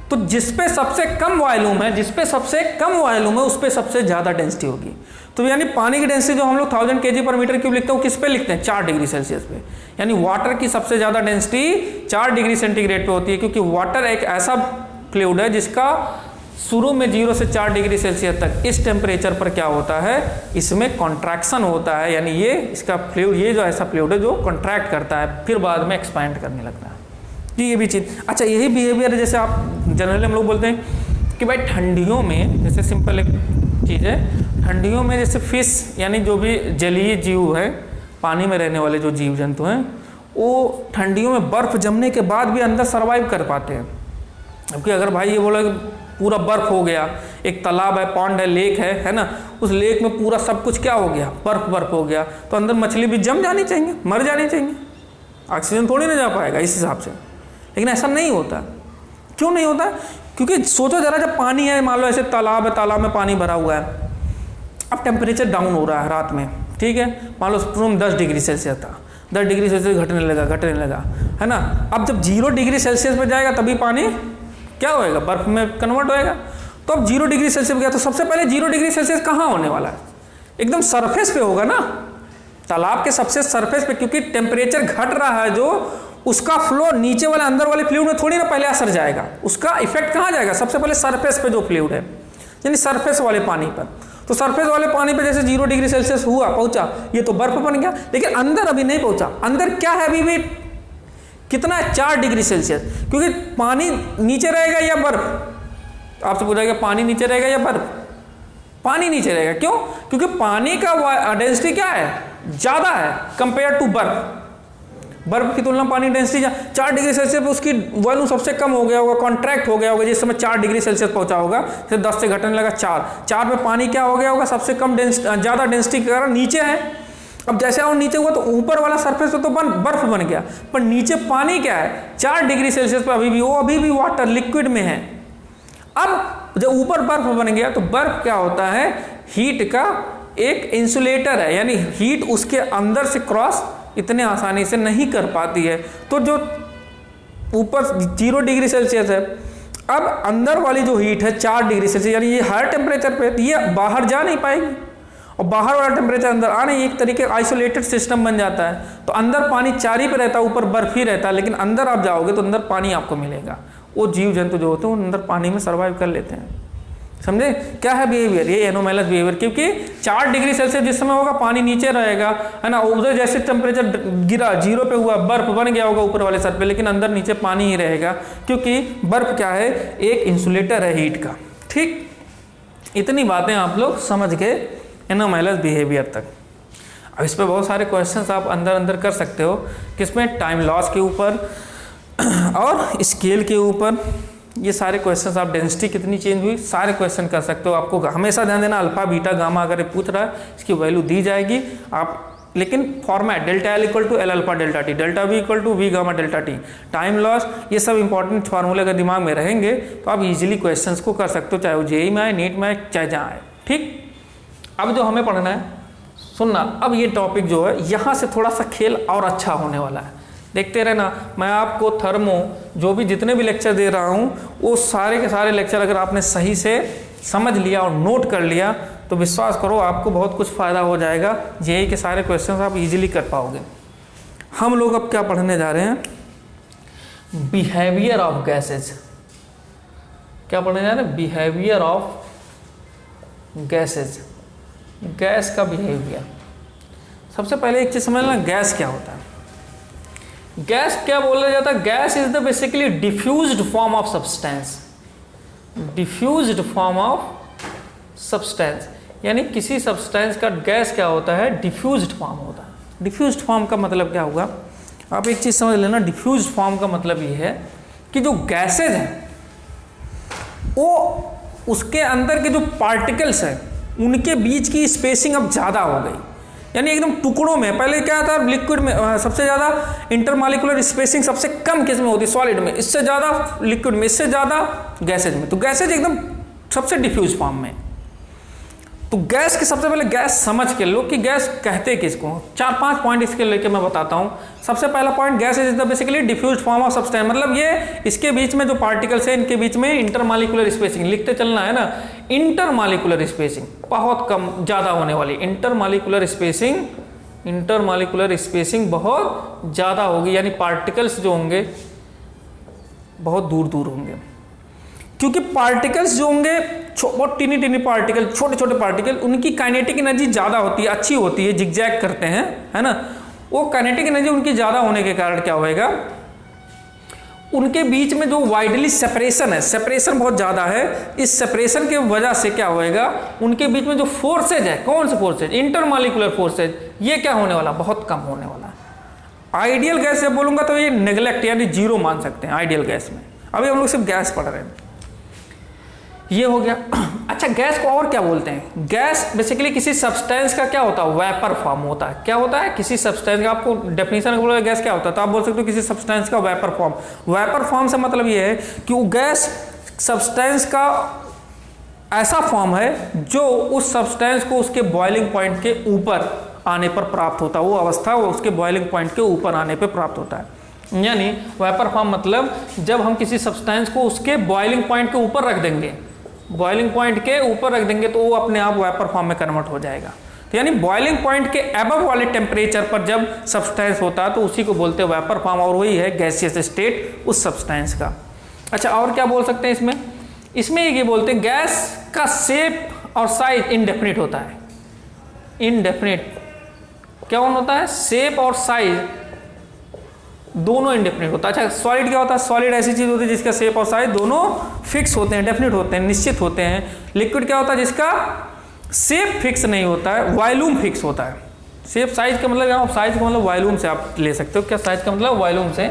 तो जिसपे सबसे कम वॉल्यूम है, जिसपे सबसे कम वॉल्यूम है उस पे सबसे ज्यादा डेंसिटी होगी। तो यानी पानी की डेंसिटी जो हम लोग 1000 केजी पर मीटर क्यूब लिखते हैं वो किस पे लिखते हैं, 4 डिग्री सेल्सियस पे। यानी वाटर की सबसे ज्यादा डेंसिटी 4 डिग्री सेंटीग्रेड पे होती है, क्योंकि वाटर एक ऐसा फ्लूइड है जिसका शुरू में 0 से 4 डिग्री सेल्सियस तक इस टेम्परेचर पर क्या होता है, इसमें कॉन्ट्रैक्शन होता है। यानी ये इसका फ्लूइड, ये जो ऐसा फ्लूइड है जो कॉन्ट्रैक्ट करता है, फिर बाद में एक्सपैंड करने लगता है। जी ये भी चीज़, अच्छा यही बिहेवियर जैसे आप जनरली हम लोग बोलते हैं कि भाई ठंडियों में, जैसे सिंपल एक चीज़ है, ठंडियों में जैसे फिश यानी जो भी जलीय जीव है, पानी में रहने वाले जो जीव जंतु हैं, वो ठंडियों में बर्फ़ जमने के बाद भी अंदर सर्वाइव कर पाते हैं। क्योंकि अगर भाई ये बोला कि पूरा बर्फ़ हो गया, एक तालाब है, पॉन्ड है, लेक है ना, उस लेक में पूरा सब कुछ क्या हो गया, बर्फ़ हो गया, तो अंदर मछली भी जम जानी चाहिए, मर जानी चाहिए, ऑक्सीजन थोड़ी ना जा पाएगा इस हिसाब से। लेकिन ऐसा नहीं होता। क्यों नहीं होता? क्योंकि सोचो जरा, जब पानी है, मान लो ऐसे तालाब है, तालाब में पानी भरा हुआ है, अब टेम्परेचर डाउन हो रहा है रात में, ठीक है, मान लो रूम 10 डिग्री सेल्सियस था, 10 डिग्री सेल्सियस घटने लगा है ना। अब जब 0 डिग्री सेल्सियस पे जाएगा तभी पानी क्या होएगा, बर्फ में कन्वर्ट होएगा। तो अब 0 डिग्री सेल्सियस गया तो सबसे पहले 0 डिग्री सेल्सियस कहाँ होने वाला है, एकदम सरफेस पे होगा ना, तालाब के सबसे सरफेस पे, क्योंकि टेम्परेचर घट रहा है जो उसका फ्लो नीचे वाले अंदर वाले फ्लूइड में थोड़ी ना पहले असर जाएगा, उसका इफेक्ट कहाँ जाएगा, सबसे पहले सरफेस पे जो फ्लूइड है, यानी सरफेस वाले पानी पर। तो सरफेस वाले पानी पे जैसे 0 डिग्री सेल्सियस हुआ, पहुंचा, ये तो बर्फ बन गया, लेकिन अंदर अभी नहीं पहुंचा। अंदर क्या है अभी भी, कितना है, 4 डिग्री सेल्सियस, क्योंकि पानी नीचे रहेगा या बर्फ, आपसे पूछा गया पानी नीचे रहेगा या बर्फ, पानी नीचे रहेगा। क्यों? क्योंकि पानी का डेंसिटी क्या है, ज्यादा है कंपेयर टू बर्फ। बर्फ की तुलना पानी डेंसिटी 4 डिग्री सेल्सियस पे उसकी वॉल्यूम सबसे कम हो गया होगा, कॉन्ट्रैक्ट हो गया होगा, जिस समय 4 डिग्री सेल्सियस पहुंचा होगा, फिर 10 से घटने लगा 4 पे पानी क्या हो गया होगा, सबसे कम ज़्यादा डेंसिटी के कारण नीचे है। अब जैसे और नीचे हुआ तो ऊपर वाला सरफेस पे तो बर्फ बन गया, पर नीचे पानी क्या है, 4 डिग्री सेल्सियस पे अभी भी वाटर लिक्विड में है। अब जब ऊपर बर्फ बन गया तो बर्फ क्या होता है, हीट का एक इंसुलेटर है, यानी हीट उसके अंदर से क्रॉस इतने आसानी से नहीं कर पाती है। तो जो ऊपर 0 डिग्री सेल्सियस है, अब अंदर वाली जो हीट है 4 डिग्री सेल्सियस, यानी ये हायर टेम्परेचर पे, ये बाहर जा नहीं पाएगी, और बाहर वाला टेम्परेचर अंदर आ नहीं, एक तरीके का आइसोलेटेड सिस्टम बन जाता है। तो अंदर पानी 4 ही पे रहता है, ऊपर बर्फ ही रहता है, लेकिन अंदर आप जाओगे तो अंदर पानी आपको मिलेगा। वो जीव जंतु जो होते हैं वो अंदर पानी में सर्वाइव कर लेते हैं। समझे क्या है बिहेवियर, ये एनोमैलस बिहेवियर, क्योंकि 4 डिग्री सेल्सियस जिस समय होगा पानी नीचे रहेगा, है ना, उधर जैसे टेम्परेचर गिरा 0 पे हुआ, बर्फ बन गया होगा ऊपर वाले सर पे, लेकिन अंदर नीचे पानी ही रहेगा, क्योंकि बर्फ क्या है, एक इंसुलेटर है हीट का। ठीक, इतनी बातें आप लोग समझ गए एनोमैलस बिहेवियर तक। अब इस पर बहुत सारे क्वेश्चंस आप अंदर कर सकते हो, किसमें, टाइम लॉस के ऊपर, और स्केल के ऊपर ये सारे क्वेश्चंस, आप डेंसिटी कितनी चेंज हुई सारे क्वेश्चन कर सकते हो। आपको हमेशा ध्यान देना अल्फा बीटा गामा अगर ये पूछ रहा है इसकी वैल्यू दी जाएगी आप, लेकिन format delta L equal to L alpha delta T, delta V equal to V gamma delta T, time loss, ये सब इंपॉर्टेंट फार्मूले अगर दिमाग में रहेंगे तो आप इजीली क्वेश्चंस को कर सकते हो, चाहे वो जेईई में आए, नीट में आए, चाहे जहाँ आए। ठीक, अब जो हमें पढ़ना है सुनना, अब ये टॉपिक जो है यहाँ से थोड़ा सा खेल और अच्छा होने वाला है, देखते रहना। मैं आपको थर्मो जो भी जितने भी लेक्चर दे रहा हूँ वो सारे के सारे लेक्चर अगर आपने सही से समझ लिया और नोट कर लिया तो विश्वास करो आपको बहुत कुछ फ़ायदा हो जाएगा, जेईई के सारे क्वेश्चंस आप इजीली कर पाओगे। हम लोग अब क्या पढ़ने जा रहे हैं, बिहेवियर ऑफ गैसेज। क्या पढ़ने जा रहे हैं, बिहेवियर ऑफ गैसेज, गैस का बिहेवियर। सबसे पहले एक चीज़ समझना, गैस क्या होता है। गैस क्या बोला जाता है, gas is the basically diffused form of substance, diffused form of substance, यानी किसी सब्सटेंस का गैस क्या होता है, डिफ्यूज्ड फॉर्म होता है। डिफ्यूज्ड फॉर्म का मतलब क्या हुआ, आप एक चीज़ समझ लेना, डिफ्यूज्ड फॉर्म का मतलब ये है कि जो गैसेज हैं वो उसके अंदर के जो पार्टिकल्स हैं उनके बीच की स्पेसिंग अब ज़्यादा हो गई, यानी एकदम टुकड़ों में। पहले क्या था, लिक्विड में सबसे ज़्यादा इंटरमॉलिक्यूलर स्पेसिंग सबसे कम किस में होती है, सॉलिड में, इससे ज़्यादा लिक्विड में, इससे ज़्यादा गैसेज में। तो गैसेज एकदम सबसे डिफ्यूज फॉर्म में। तो गैस की सबसे पहले गैस समझ के लो कि गैस कहते किसको, 4-5 पॉइंट इसके लेके मैं बताता हूँ। सबसे पहला point, gas is the basically diffused form of substance, मतलब ये इसके बीच में जो पार्टिकल्स है इनके बीच में इंटरमॉलिक्यूलर स्पेसिंग, लिखते चलना है ना, इंटरमॉलिक्यूलर स्पेसिंग बहुत कम ज़्यादा होने वाली, इंटरमॉलिक्यूलर स्पेसिंग बहुत ज़्यादा होगी, यानी पार्टिकल्स जो होंगे बहुत दूर दूर होंगे, क्योंकि पार्टिकल्स जो होंगे बहुत टीनी पार्टिकल, छोटे छोटे पार्टिकल, उनकी काइनेटिक एनर्जी ज़्यादा होती है, अच्छी होती है, जिगजैग करते हैं, है ना। वो काइनेटिक एनर्जी उनकी ज़्यादा होने के कारण क्या होएगा, उनके बीच में जो वाइडली सेपरेशन है, सेपरेशन बहुत ज़्यादा है, इस सेपरेशन के वजह से क्या होएगा, उनके बीच में जो फोर्सेज है, कौन से फोर्सेज, इंटरमॉलिक्यूलर फोर्सेज, ये क्या होने वाला, बहुत कम होने वाला है। आइडियल गैस से बोलूँगा तो ये नेग्लेक्ट यानी जीरो मान सकते हैं आइडियल गैस में। अभी हम लोग सिर्फ गैस पढ़ रहे हैं, ये हो गया। अच्छा, गैस को और क्या बोलते हैं, गैस बेसिकली किसी सब्सटेंस का क्या होता है, वेपर फॉर्म होता है। क्या होता है, किसी सब्सटेंस का, आपको डेफिनेशन बोलोगे गैस क्या होता है तो आप बोल सकते हो किसी सब्सटेंस का वेपर फॉर्म। वेपर फॉर्म से मतलब ये है कि वो गैस सब्सटेंस का ऐसा फॉर्म है जो उस सब्सटेंस को उसके बॉइलिंग पॉइंट के ऊपर आने पर प्राप्त होता है, वो अवस्था वो उसके बॉइलिंग पॉइंट के ऊपर आने पर प्राप्त होता है। यानी वेपर फॉर्म मतलब जब हम किसी सब्सटेंस को उसके बॉइलिंग पॉइंट के ऊपर रख देंगे, बॉइलिंग पॉइंट के ऊपर रख देंगे तो वो अपने आप वेपर फॉर्म में कन्वर्ट हो जाएगा। तो यानी बॉइलिंग पॉइंट के अबव वाले टेम्परेचर पर जब सब्सटेंस होता है तो उसी को बोलते हैं वेपर फॉर्म, और वही है गैसियस स्टेट उस सब्सटेंस का। अच्छा, और क्या बोल सकते हैं इसमें, इसमें ये बोलते हैं गैस का शेप और साइज इनडेफिनिट होता है। इनडेफिनिट क्या होता है, शेप और साइज दोनों इंडेफिनिट होता है। अच्छा, सॉलिड क्या होता है, सॉलिड ऐसी चीज होती है जिसका शेप और साइज दोनों फिक्स होते हैं, डेफिनिट होते हैं, निश्चित होते हैं। लिक्विड क्या होता है, जिसका शेप फिक्स नहीं होता है, वॉल्यूम फिक्स होता है। शेप साइज का मतलब, यहाँ साइज का मतलब वॉल्यूम से आप ले सकते हो। क्या साइज का मतलब, वॉल्यूम से